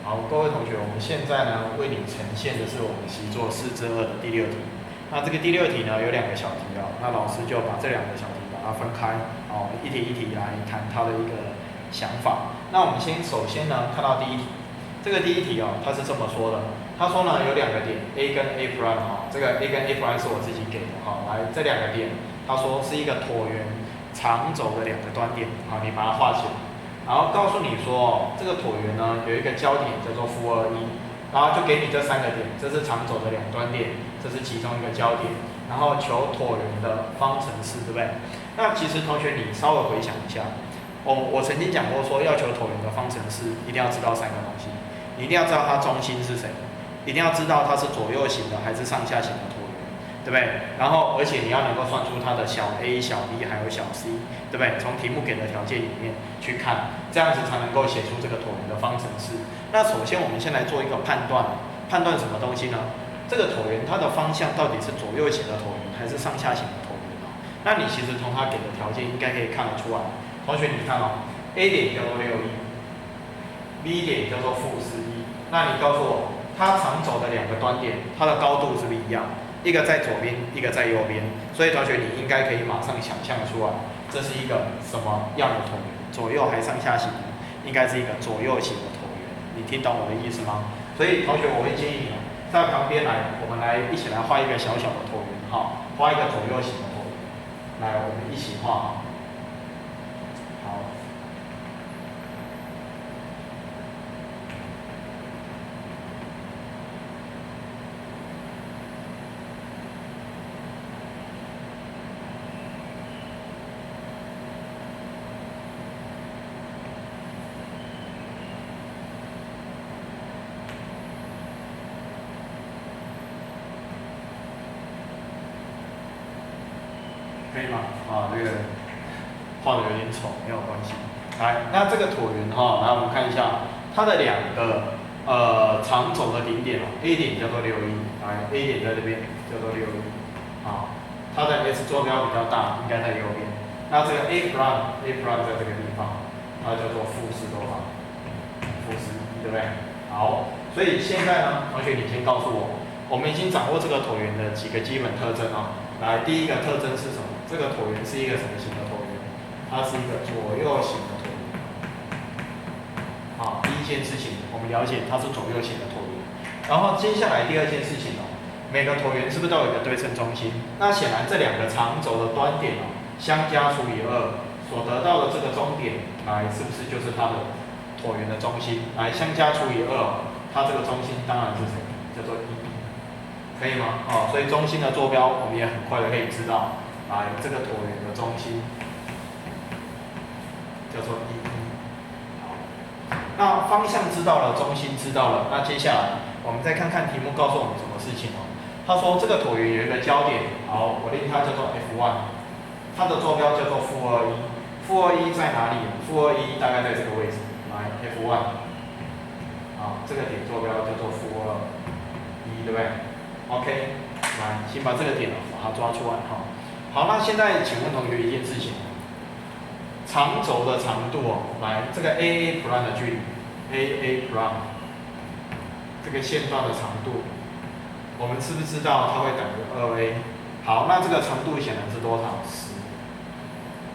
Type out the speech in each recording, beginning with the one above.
好，各位同学，我们现在呢为你呈现的是我们习作4之2的第6题。那这个第6题呢有2个小题哦，那老师就把这2个小题把它分开，我们一题一题来谈它的一个想法。那我们首先呢看到第一题，这个第一题哦，它是这么说的，他说呢有2个点 A 跟 A prime 哈，这个 A 跟 A prime 是我自己给的哈，来这2个点，他说是一个椭圆长轴的2个端点，好，你把它画起来。然后告诉你说，这个椭圆呢有一个交点叫做-2，然后就给你这3个点，这是长轴的2端点，这是其中一个交点，然后求椭圆的方程式，对不对？那其实同学你稍微回想一下，我曾经讲过说，要求椭圆的方程式，一定要知道3个东西，你一定要知道它中心是谁，一定要知道它是左右型的还是上下型的椭圆。对不对？然后，而且你要能够算出它的小 a、小 b 还有小 c， 对不对？从题目给的条件里面去看，这样子才能够写出这个椭圆的方程式。那首先，我们先来做一个判断，判断什么东西呢？这个椭圆它的方向到底是左右型的椭圆还是上下型的椭圆哦？那你其实从它给的条件应该可以看得出来。同学，你看哦 ，A 点叫做6，B 点叫做-4，那你告诉我，它长轴的2个端点，它的高度是不是一样？一个在左边，一个在右边，所以同学你应该可以马上想象出来，这是一个什么样的椭圆？左右还上下型的？应该是一个左右型的椭圆。你听懂我的意思吗？所以同学，我会建议你在旁边来，我们来一起来画一个小小的椭圆，哈，画一个左右型的椭圆。来，我们一起画。好。可以吗？这个画的有点丑，没有关系。来，那这个椭圆哈，来我们看一下它的2个长轴的顶点哦 ，A 点叫做6，来 A 点在这边叫做6，好，它的 S 坐标比较大，应该在右边。那这个 A prime 在这个地方，它叫做-4多少？-11，对不对？好，所以现在呢，同学你先告诉我，我们已经掌握这个椭圆的几个基本特征啊。来，第一个特征是什么？这个椭圆是一个什么型的椭圆？它是一个左右型的椭圆。好，第一件事情我们了解它是左右型的椭圆。然后接下来第2件事情哦，每个椭圆是不是都有一个对称中心？那显然这2个长轴的端点哦，相加除以2，所得到的这个中点，来是不是就是它的椭圆的中心？来，相加除以2，它这个中心当然是谁？叫做1。可以吗？所以中心的坐标我们也很快的可以知道，来这个椭圆的中心叫做1。好，那方向知道了，中心知道了，那接下来我们再看看题目告诉我们什么事情哦。他说这个椭圆有一个交点，好，我令它叫做 F1， 它的坐标叫做-21在哪里？-21大概在这个位置，来 F1， 好，这个点坐标叫做-1，对不对？OK， 来，先把这个点把它抓出来哈。好，那现在请问同学一件事情，长轴的长度哦，来，这个 AA prime 的距离 ，AA prime 这个线段的长度，我们知不知道它会等于2A？ 好，那这个长度显然是多少？10，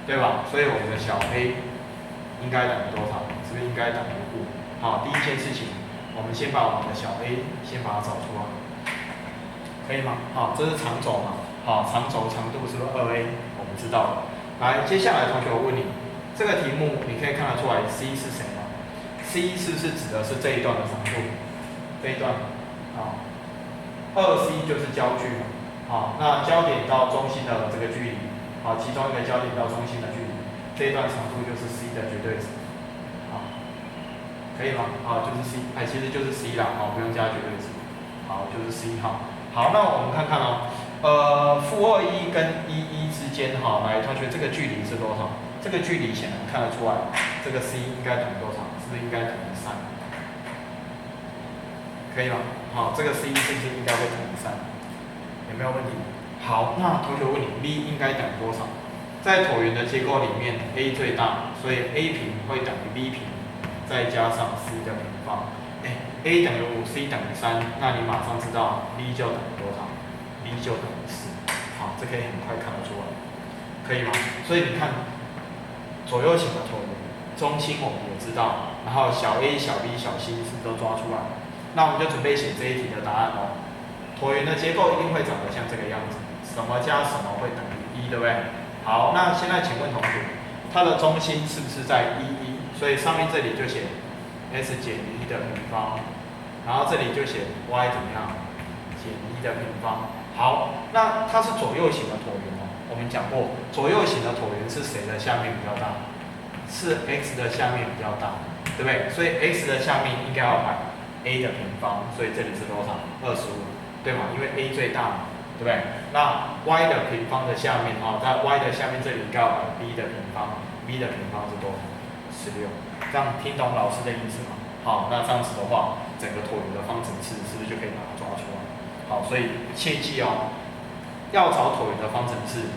对吧？所以我们的小 a 应该等于多少？是不是应该等于5？好，第一件事情，我们先把我们的小 a 先把它找出来。可以吗？好，这是长轴嘛？好，长轴长度是不是2A？ 我们知道了。来，接下来同学我问你，这个题目你可以看得出来 C 是谁吗 ？C 是不是指的是这一段的长度？这一段，好，2C 就是焦距嘛。好，那焦点到中心的这个距离，好，其中一个焦点到中心的距离，这一段长度就是 C 的绝对值。好，可以吗？好，就是 C， 其实就是 C 啦，好，不用加绝对值。好，就是 C 哈。好，那我们看看哦，-21跟11之间哈，来，同学这个距离是多少？这个距离显然看得出来，这个 C 应该等于多少？是不是应该等于3？可以吗？好，这个 C 是不是应该会等于3？有没有问题？好，那同学问你 B 应该等于多少？在椭圆的结构里面 ，A 最大，所以 A 平会等于 B 平，再加上 C 的平方。，A 等于5，C 等于3，那你马上知道 B 就等于多少 ？B 就等于4。好，这可以很快看得出来，可以吗？所以你看左右型的椭圆，中心我们也知道，然后小 a、小 b、小 c 是不是都抓出来？那我们就准备写这一题的答案哦。椭圆的结构一定会长得像这个样子，什么加什么会等于1，对不对？好，那现在请问同学，它的中心是不是在1，1？所以上面这里就写 s 减1的平方，然后这里就写 y 怎么样？减1的平方。好，那它是左右型的椭圆哦。我们讲过，左右型的椭圆是谁的下面比较大？是 x 的下面比较大，对不对？所以 x 的下面应该要摆 a 的平方，所以这里是多少？25，对吗？因为 a 最大嘛，对不对？那 y 的平方的下面啊，在 y 的下面这里应该要摆 b 的平方 ，b 的平方是多少？16。这样听懂老师的意思吗？好，那这样子的话，整个椭圆的方程式是不是就可以把它抓出来？好，所以切记哦，要找椭圆的方程式，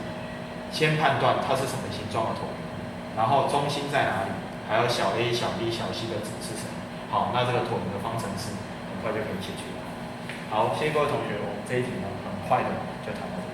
先判断它是什么形状的椭圆，然后中心在哪里，还有小 a、小 b、小 c 的值是什么。好，那这个椭圆的方程式很快就可以解决了。好，谢谢各位同学，我们这一题呢很快的就谈到这里。